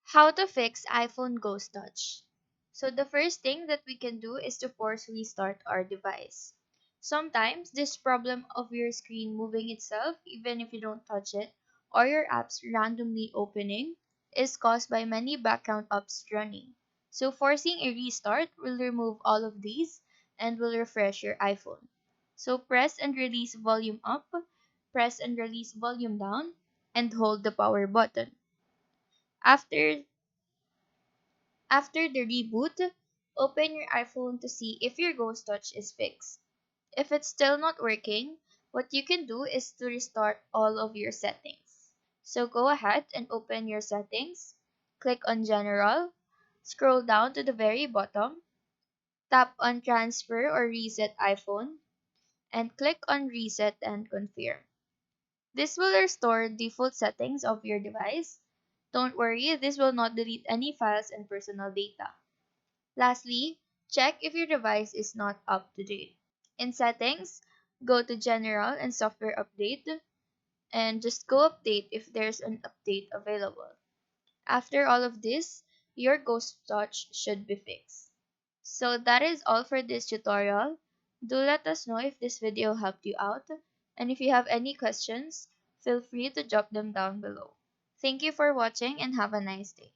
How to fix iPhone Ghost Touch. So the first thing that we can do is to force restart our device. Sometimes this problem of your screen moving itself even if you don't touch it or your apps randomly opening is caused by many background apps running. So forcing a restart will remove all of these and will refresh your iPhone. So press and release volume up, press and release volume down, and hold the power button. After After the reboot, open your iPhone to see if your Ghost Touch is fixed. If it's still not working, what you can do is to restart all of your settings. So go ahead and open your settings, click on General, scroll down to the very bottom, tap on Transfer or Reset iPhone, and click on Reset and Confirm. This will restore default settings of your device. Don't worry, this will not delete any files and personal data. Lastly, check if your device is not up to date. In Settings, go to General and Software Update and just go update if there's an update available. After all of this, your Ghost Touch should be fixed. So that is all for this tutorial. Do let us know if this video helped you out, and if you have any questions, feel free to drop them down below. Thank you for watching and have a nice day.